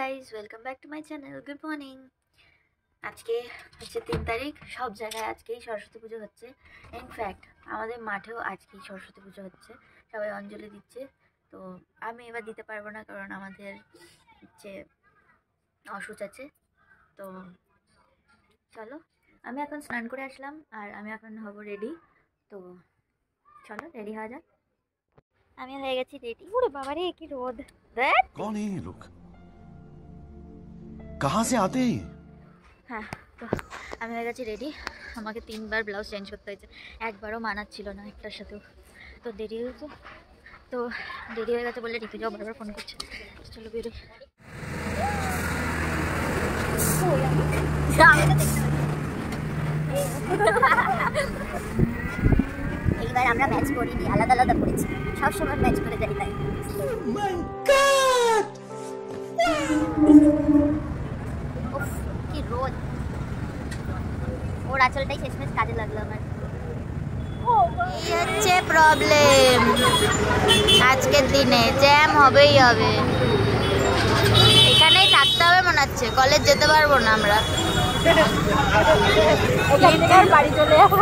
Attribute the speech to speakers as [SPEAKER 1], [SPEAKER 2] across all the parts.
[SPEAKER 1] Guys, welcome back to my channel. Good morning. আজকে হচ্ছে 3 তারিখ। সব জায়গায় আজকেই সরস্বতী পুজো হচ্ছে। ইনফ্যাক্ট আমাদের মাঠেও আজকেই সরস্বতী পুজো হচ্ছে। সবাই অঞ্জলি দিচ্ছে। তো আমি এবার দিতে পারবো না, কারণ আমাদের হচ্ছে অসুচ আছে। তো চলো, আমি এখন স্নান করে আসলাম আর আমি এখন হব রেডি। তো চলো রেডি হওয়া যাক। আমি হয়ে গেছি রেডি। ওরে বাবা রে, কি রোদ! দেখ
[SPEAKER 2] कौन है ये लोग? कहाँ से आते हैं?
[SPEAKER 1] হ্যাঁ, তো আমি হয়ে গেছি রেডি। আমাকে 3বার ব্লাউজ চেঞ্জ করতে হয়েছে, একবারও মানাচ্ছিল না একটার সাথেও। তো দেরি হয়েছে, তো দেরি হয়ে গেছে বলে ঋতুজাও বারবার ফোন করছে। চলো বেরোই। এইবার আমরা ম্যাচ করিনি, আলাদা আলাদা করেছি। সবসময় ম্যাচ করে যাই, তাই কি রোদ! ওর আঁচলটাই শেষমেশ কাজে লাগলো আমার। এই হচ্ছে প্রবলেম, আজকের দিনে জ্যাম হবেই হবে। এখানেই থাকতে হবে মনে হচ্ছে, কলেজ যেতে পারবো না আমরা। বাড়ি চলে যাবো।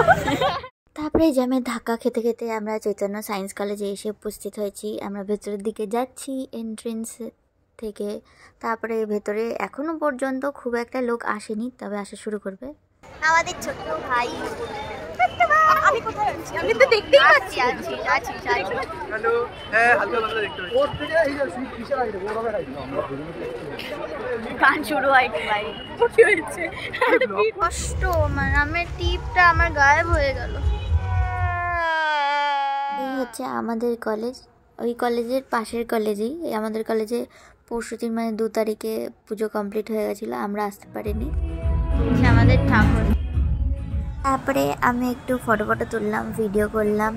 [SPEAKER 1] তারপরে জ্যামে ধাক্কা খেতে খেতে আমরা চৈতন্য সায়েন্স কলেজে এসে উপস্থিত হয়েছি। আমরা ভেতরের দিকে যাচ্ছি এন্ট্রেন্স থেকে। তারপরে ভেতরে এখনো পর্যন্ত খুব একটা লোক আসেনি, তবে আসা শুরু করবে। আমাদের ছোট্ট ভাই, আমি কোথায় আছি? আমি তো দেখতেই পাচ্ছি। হ্যালো, হ্যাঁ, হালকা হালকা দেখতে পাচ্ছি। ওর থেকে এই যে কিসের আইডি বড় বড় আইডি গান শুরু হয় কি ভাই? কি হয়েছে? কষ্ট, মানে আমার টিপটা আমার গায়েব হয়ে গেল। এই হচ্ছে আমাদের কলেজ। ওই কলেজের পাশের কলেজেই, আমাদের কলেজে পরশুদিন মানে 2 তারিখে পুজো কমপ্লিট হয়ে গেছিলো, আমরা আসতে পারিনি। আমাদের ঠাকুর। তারপরে আমি একটু ফটো তুললাম, ভিডিও করলাম।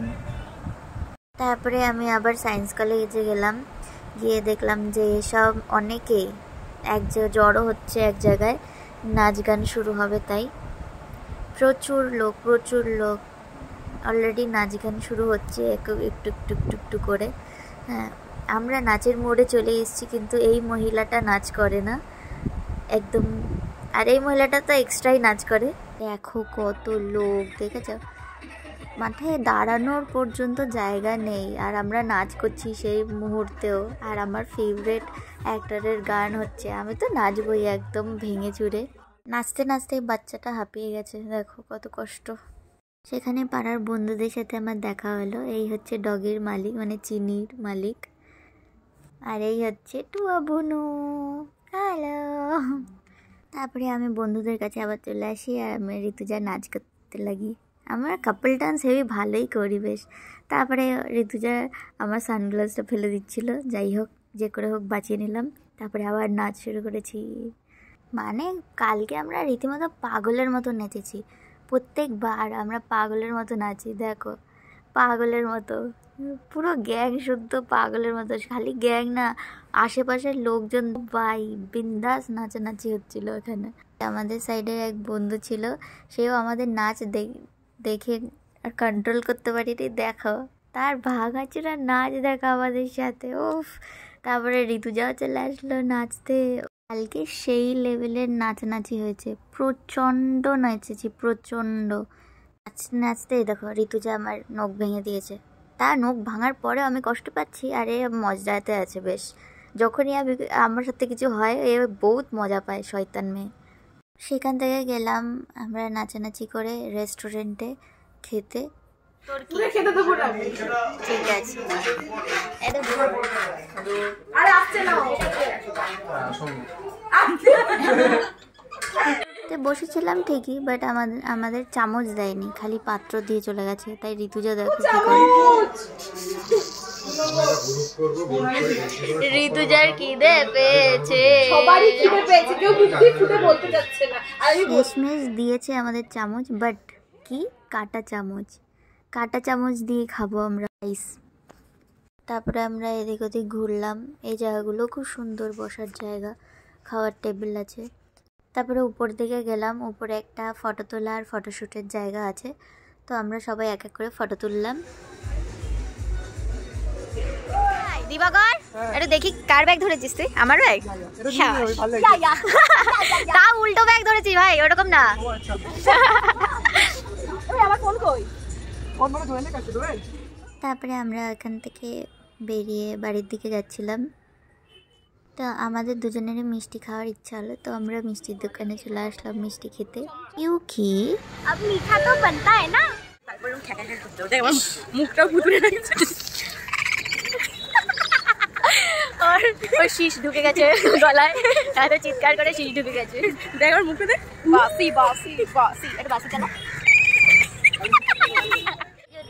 [SPEAKER 1] তারপরে আমি আবার সায়েন্স কলেজে গেলাম, গিয়ে দেখলাম যে সব অনেকেই জড়ো হচ্ছে এক জায়গায়, নাচ গান শুরু হবে। তাই প্রচুর লোক অলরেডি নাচ গান শুরু হচ্ছে একটু একটু একটু একটু একটু করে। হ্যাঁ, আমরা নাচের মোড়ে চলে এসেছি, কিন্তু এই মহিলাটা নাচ করে না একদম। আর এই মহিলাটা তো এক্সট্রাই নাচ করে। দেখো কত লোক, দেখেছ? মাথায় দাঁড়ানোর পর্যন্ত জায়গা নেই, আর আমরা নাচ করছি সেই মুহূর্তেও। আর আমার ফেভারিট অ্যাক্টরের গান হচ্ছে, আমি তো নাচবই একদম ভেঙে চুরে। নাচতে নাচতে বাচ্চাটা হাঁপিয়ে গেছে, দেখো কত কষ্ট। সেখানে পাড়ার বন্ধুদের সাথে আমার দেখা হলো। এই হচ্ছে ডগের মালিক, মানে চিনির মালিক। আর এই হচ্ছে টুয়া বুনু। হ্যালো। তারপরে আমি বন্ধুদের কাছে আবার চলে আসি, আর আমি ঋতুজা নাচ করতে লাগি। আমরা কাপল ডান্স হেবি ভালোই করি বেশ। তারপরে ঋতুজা আমার সানগ্লাসটা ফেলে দিচ্ছিল, যাই হোক যে করে হোক বাঁচিয়ে নিলাম। তারপরে আবার নাচ শুরু করেছি। মানে কালকে আমরা রীতিমতো পাগলের মতো নেচেছি। প্রত্যেকবার আমরা পাগলের মতো নাচি, দেখো পাগলের মতো, পুরো গ্যাং শুদ্ধ পাগলের মতো। খালি গ্যাং না, আশেপাশের লোকজন ভাই বিন্দাস নাচানাচি হচ্ছিল ওখানে। আমাদের সাইডের এক বন্ধু ছিল, সেও আমাদের নাচ দেখে আর কন্ট্রোল করতে পারিনি। দেখো তার ভাঙাচোরা নাচ দেখা আমাদের সাথে, উফ। তারপরে ঋতুজাও চলে আসলো নাচতে। কালকে সেই লেভেলের নাচানাচি হয়েছে, প্রচণ্ড নাচেছি, প্রচণ্ড। নাচতে নাচতে দেখো ঋতুজা আমার নখ ভেঙে দিয়েছে। তার নখ ভাঙার পরে আমি কষ্ট পাচ্ছি, আর এ মজাতে আছে বেশ। যখনই আমার সাথে কিছু হয় এ বহুত মজা পায়, শয়তান মেয়ে। সেখান থেকে গেলাম আমরা নাচানাচি করে রেস্টুরেন্টে খেতে। ঠিক আছে, বসেছিলাম ঠিকই, বাট আমাদের চামচ দেয়নি, খালি পাত্র দিয়ে চলে গেছে। তাই ঋতুজা দেখো কি করে। ঋতুজার খিদে পেয়েছে, সবারই খিদে পেয়েছে, কেউ বুঝতেই ফুটে বলতে যাচ্ছে না। শেষমেশ দিয়েছে আমাদের চামচ, বাট কি কাটা চামচ দিয়ে খাবো আমরা রাইস। তারপরে আমরা এদিক ওদিক ঘুরলাম। এই জায়গাগুলো খুব সুন্দর, বসার জায়গা, খাওয়ার টেবিল আছে। তারপরে উপর দিকে গেলাম, উপরে একটা ফটো তোলা আর ফটোশ্যুটের জায়গা আছে। তো আমরা সবাই এক এক করে ফটো তুললাম। দিবাকর এটা দেখি কার ব্যাগ ধরেছিস তুই? আমার ব্যাগ? তা উল্টো ব্যাগ ধরেছি ভাই, ওরকম না। তারপরে আমরা এখান থেকে বেরিয়ে বাড়ির দিকে যাচ্ছিলাম। তো আমাদের দুজনেরই মিষ্টি খাওয়ার ইচ্ছা হলো, তো আমরা মিষ্টির দোকানে চলে আসলাম মিষ্টি খেতে। क्योंकि अब मीठा तो बनता है ना। তারপর মুখটা ভুতুরে লাগছে আর ওই শীষ ঢুকে গেছে গলায়, এত চিৎকার করে শীষ ঢুকে গেছে। দেখ ওর মুখে দেখ, বাসি বাসি বাসি, এটা বাসি চালা।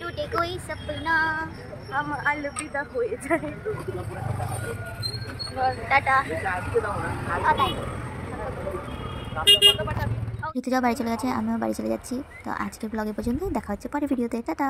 [SPEAKER 1] टूटे कोई सपना हम अलविदा হয়ে যায়। টাটা। ঋতুজা বাড়ি চলে গেছে, আমিও বাড়ি চলে যাচ্ছি। তো আজকের ব্লগে পর্যন্ত, দেখা হচ্ছে পরের ভিডিওতে। টাটা।